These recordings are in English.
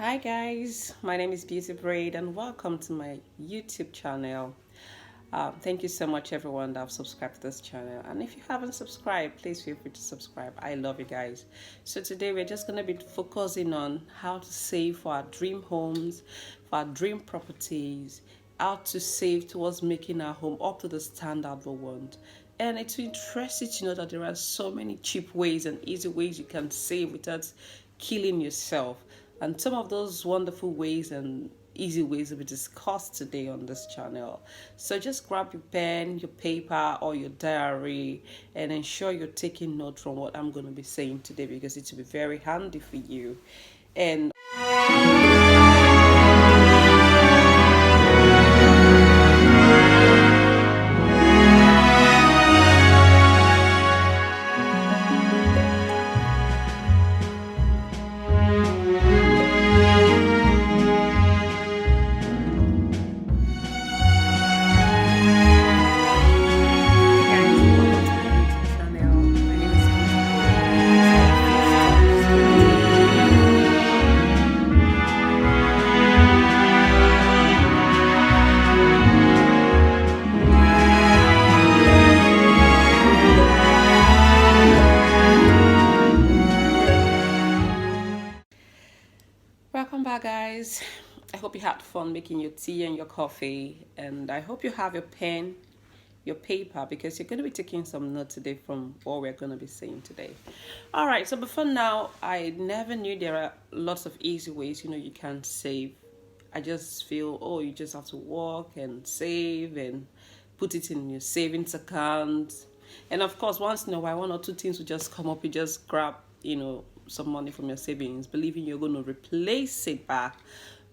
Hi guys, my name is BRAIDE and welcome to my YouTube channel. Thank you so much everyone that have subscribed to this channel, and if you haven't subscribed, please feel free to subscribe. I love you guys. So today we're just going to be focusing on how to save for our dream homes, for our dream properties, how to save towards making our home up to the standard we want. And it's interesting to know that there are so many cheap ways and easy ways you can save without killing yourself. And some of those wonderful ways and easy ways will be discussed today on this channel. So just grab your pen, your paper, or your diary and ensure you're taking note from what I'm going to be saying today, because it will be very handy for you. And welcome back, guys. I hope you had fun making your tea and your coffee, and I hope you have your pen, your paper, because you're going to be taking some notes today from what we're going to be saying today. All right, so before now, I never knew there are lots of easy ways you can save. I just feel, oh, you just have to work and save and put it in your savings account. And of course, once in a while, one or two things will just come up. You just grab, some money from your savings, believing you're going to replace it back.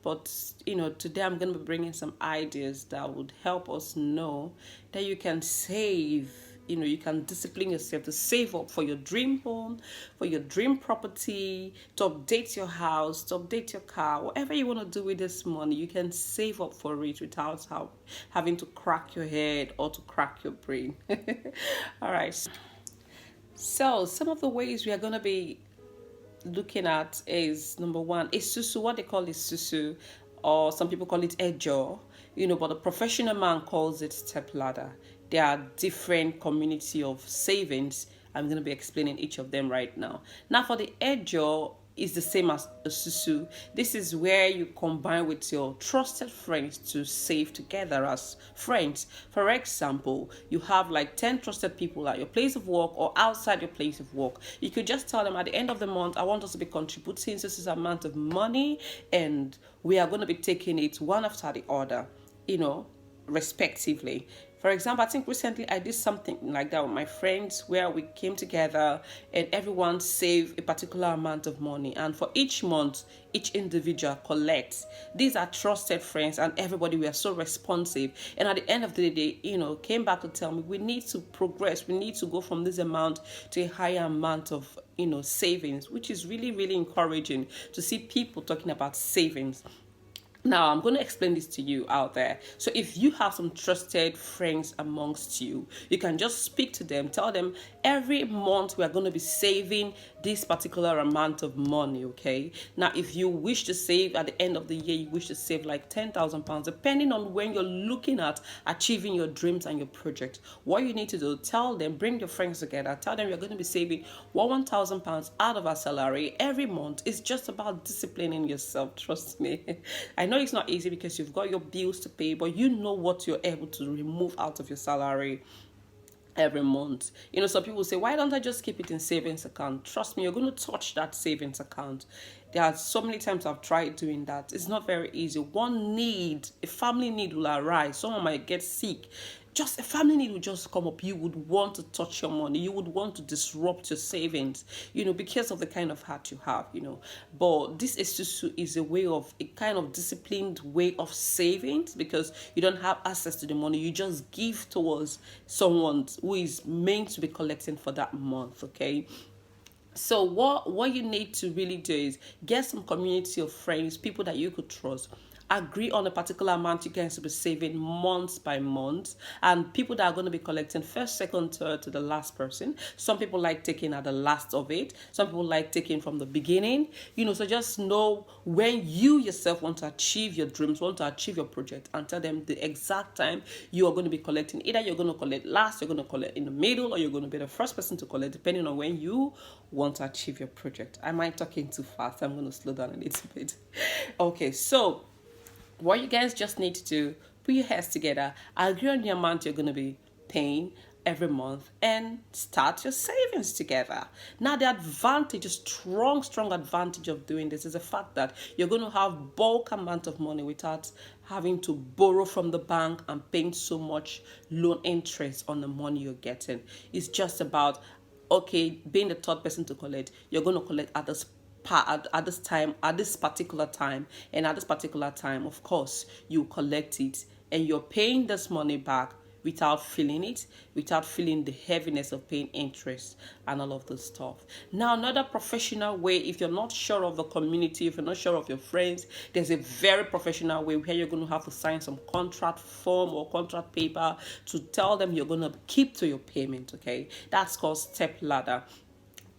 But, today I'm going to be bringing some ideas that would help us know that you can save. You can discipline yourself to save up for your dream home, for your dream property, to update your house, to update your car, whatever you want to do with this money, you can save up for it without having to crack your head or to crack your brain. All right. So some of the ways we are going to be looking at is, number one, is susu. What they call is susu, or some people call it ejo, but the professional man calls it step ladder. There are different community of savings. I'm going to be explaining each of them right now. Now for the ejo, is the same as a susu. This is where you combine with your trusted friends to save together as friends. For example, you have like 10 trusted people at your place of work or outside your place of work. You could just tell them at the end of the month, I want us to be contributing this amount of money, and we are going to be taking it one after the other, respectively. For example, I think recently I did something like that with my friends, where we came together and everyone saved a particular amount of money. And for each month, each individual collects. These are trusted friends, and everybody were so responsive. And at the end of the day, they, came back to tell me we need to progress. We need to go from this amount to a higher amount of, savings, which is really, really encouraging to see people talking about savings. Now, I'm going to explain this to you out there. So if you have some trusted friends amongst you, you can just speak to them, tell them every month we are going to be saving this particular amount of money, okay? Now, if you wish to save at the end of the year, you wish to save like £10,000, depending on when you're looking at achieving your dreams and your project, what you need to do, tell them, bring your friends together, tell them you're going to be saving £1,000 out of our salary every month. It's just about disciplining yourself, trust me. I know it's not easy because you've got your bills to pay, but you know what you're able to remove out of your salary every month. Some people say, why don't I just keep it in savings account? Trust me, you're going to touch that savings account. There are so many times I've tried doing that. It's not very easy. A family need will arise. Someone might get sick. Just a family need will just come up. You would want to touch your money. You would want to disrupt your savings, because of the kind of heart you have, But this is a kind of disciplined way of savings, because you don't have access to the money. You just give towards someone who is meant to be collecting for that month, okay? So what you need to really do is get some community of friends, people that you could trust. agree on a particular amount you guys will be saving month by month, and people that are going to be collecting first, second, third to the last person. Some people like taking at the last of it. Some people like taking from the beginning. So just know when you yourself want to achieve your dreams, want to achieve your project, and tell them the exact time you are going to be collecting. Either you're going to collect last, you're going to collect in the middle, or you're going to be the first person to collect, depending on when you want to achieve your project. Am I talking too fast? I'm going to slow down a little bit. Okay, so what you guys just need to do, put your heads together, agree on the amount you're going to be paying every month, and start your savings together. Now, the advantage, a strong advantage of doing this is the fact that you're going to have bulk amount of money without having to borrow from the bank and paying so much loan interest on the money you're getting. It's just about, okay, being the third person to collect, you're going to collect at this time, at this particular time, and at this particular time, of course, you collect it, and you're paying this money back without feeling it, without feeling the heaviness of paying interest and all of this stuff. Now, another professional way, if you're not sure of the community, if you're not sure of your friends, there's a very professional way where you're going to have to sign some contract form or contract paper to tell them you're going to keep to your payment, okay? That's called step ladder.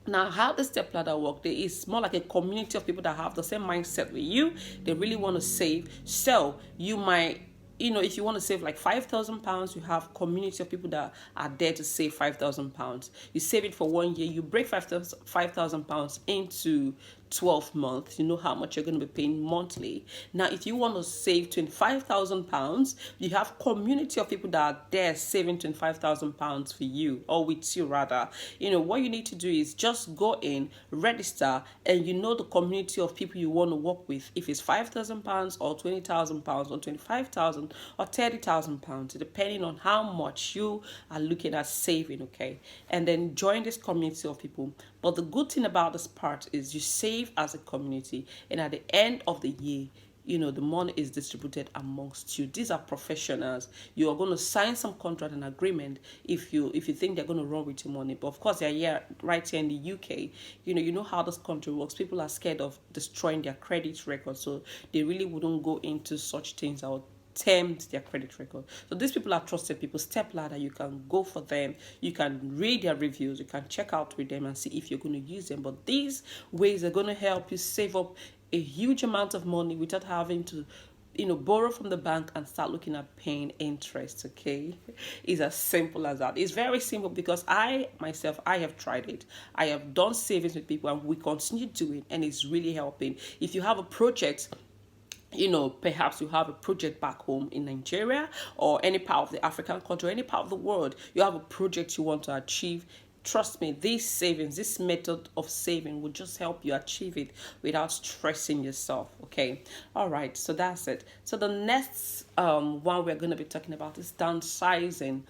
Now, how the step ladder work? There is more like a community of people that have the same mindset with you. They really want to save. So you might, if you want to save like £5,000, you have community of people that are there to save £5,000. You save it for 1 year. You break £5,000 into 12 months. You know how much you're going to be paying monthly. Now, if you want to save £25,000, you have community of people that are there saving £25,000 for you, or with you rather. What you need to do is just go in, register, and the community of people you want to work with. If it's £5,000 or £20,000 or £25,000 or £30,000, depending on how much you are looking at saving, okay? And then join this community of people. But the good thing about this part is you save as a community, and at the end of the year, the money is distributed amongst you. These are professionals. You are going to sign some contract and agreement if you think they're going to run with your money. But of course, they're here, right here in the UK. You know how this country works. People are scared of destroying their credit record, so they really wouldn't go into such things that would tempt their credit record. So these people are trusted people. Step ladder, you can go for them, you can read their reviews, you can check out with them and see if you're going to use them. But these ways are going to help you save up a huge amount of money without having to borrow from the bank and start looking at paying interest, okay? It's as simple as that. It's very simple because I have tried it. I have done savings with people and we continue doing, and it's really helping. If you have a project, perhaps you have a project back home in Nigeria or any part of the African country, any part of the world, you have a project you want to achieve. Trust me, this method of saving will just help you achieve it without stressing yourself, okay? All right, so that's it. So the next one we're going to be talking about is downsizing.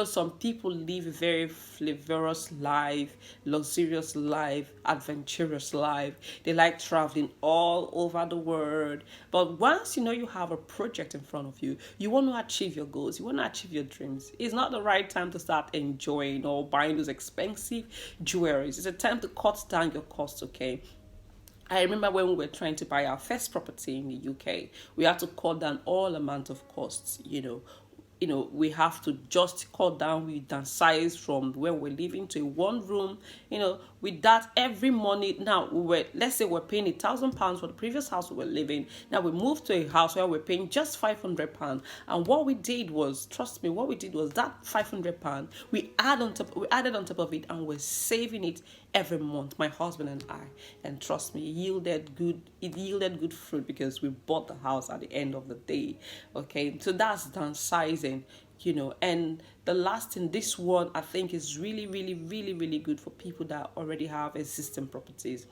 Some people live a very flavorous life, luxurious life, adventurous life. They like traveling all over the world. But once you have a project in front of you, you want to achieve your goals, you want to achieve your dreams. It's not the right time to start enjoying or buying those expensive jewelries. It's a time to cut down your costs, okay? I remember when we were trying to buy our first property in the UK, we had to cut down all amount of costs, we have to just cut down, we downsize from where we're living to a one room, with that every money. Now let's say we're paying £1,000 for the previous house we were living. Now we moved to a house where we're paying just £500. And what we did was, trust me, that £500 we added on top of it, and we're saving it every month, my husband and I. And trust me, it yielded good fruit because we bought the house at the end of the day. Okay, so that's downsizing. And the last thing, this one I think is really, really, really, really good for people that already have existing properties.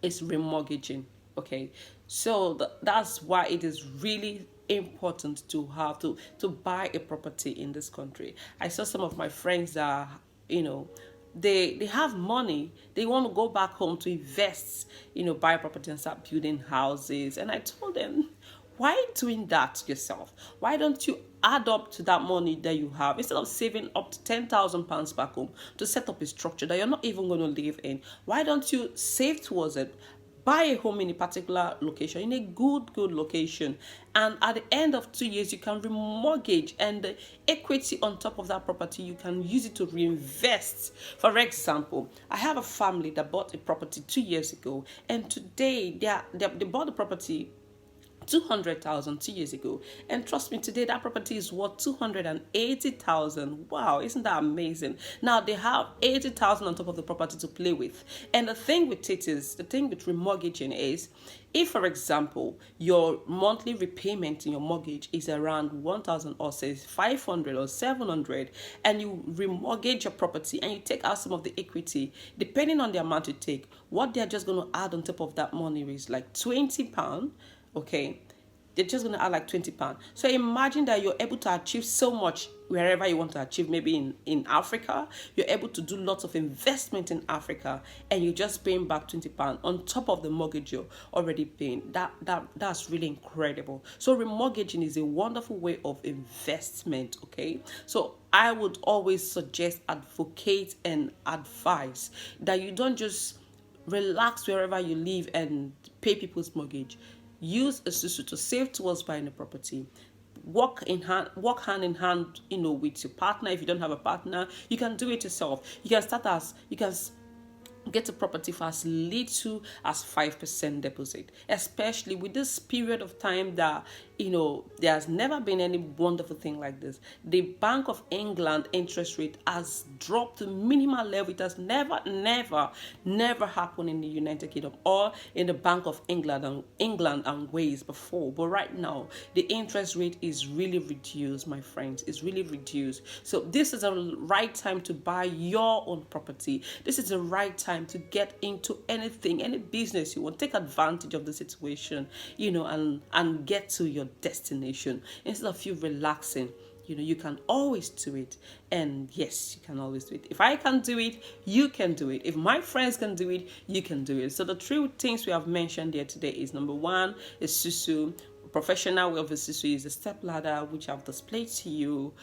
It's remortgaging, okay? So that's why it is really important to have to buy a property in this country. I saw some of my friends that, they have money, they want to go back home to invest, buy a property and start building houses. And I told them, why doing that yourself? Why don't you add up to that money that you have, instead of saving up to £10,000 back home to set up a structure that you're not even going to live in? Why don't you save towards it, buy a home in a particular location, in a good location, and at the end of 2 years you can remortgage, and the equity on top of that property you can use it to reinvest. For example, I have a family that bought a property 2 years ago, and today they bought the property 200,000 2 years ago, and trust me, today that property is worth 280,000. Wow, isn't that amazing? Now they have 80,000 on top of the property to play with. And the thing with remortgaging is, if for example your monthly repayment in your mortgage is around 1,000, or say 500 or 700, and you remortgage your property and you take out some of the equity, depending on the amount you take, what they're just going to add on top of that money is like £20. Okay, they're just going to add like £20. So imagine that you're able to achieve so much wherever you want to achieve. Maybe in Africa, you're able to do lots of investment in Africa, and you're just paying back £20 on top of the mortgage you're already paying. That's really incredible. So remortgaging is a wonderful way of investment. Okay, so I would always suggest, advocate, and advise that you don't just relax wherever you live and pay people's mortgage. Use a susu to save towards buying a property. Work hand in hand, with your partner. If you don't have a partner, you can do it yourself. You can get a property for as little as 5% deposit, especially with this period of time that there has never been any wonderful thing like this. The Bank of England interest rate has dropped to minimal level. It has never happened in the United Kingdom or in the Bank of England and Wales before. But right now, the interest rate is really reduced, my friends. It's really reduced. So this is the right time to buy your own property. This is the right time to get into anything, any business you want. Take advantage of the situation, and get to your destination. Instead of you relaxing, you can always do it. And yes, you can always do it. If I can do it, you can do it. If my friends can do it, you can do it. So the three things we have mentioned here today is, number one is susu. Professional way of the susu is the step ladder, which I've displayed to you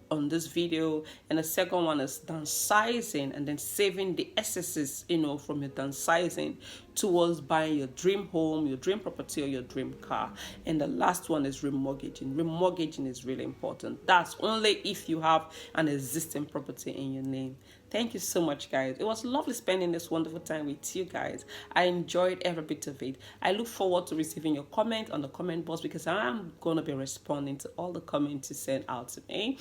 on this video, and the second one is downsizing, and then saving the excesses from your downsizing towards buying your dream home, your dream property, or your dream car. And the last one is remortgaging is really important. That's only if you have an existing property in your name. Thank you so much, guys. It was lovely spending this wonderful time with you guys. I enjoyed every bit of it. I look forward to receiving your comment on the comment box, because I'm going to be responding to all the comments you send out to me.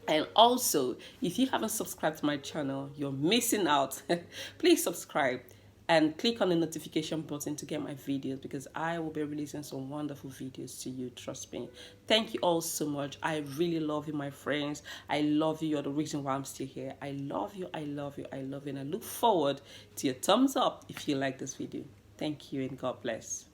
And also, if you haven't subscribed to my channel, you're missing out. Please subscribe and click on the notification button to get my videos, because I will be releasing some wonderful videos to you. Trust me. Thank you all so much. I really love you, my friends. I love you. You're the reason why I'm still here. I love you. I love you. I love you. And I look forward to your thumbs up if you like this video. Thank you, and God bless.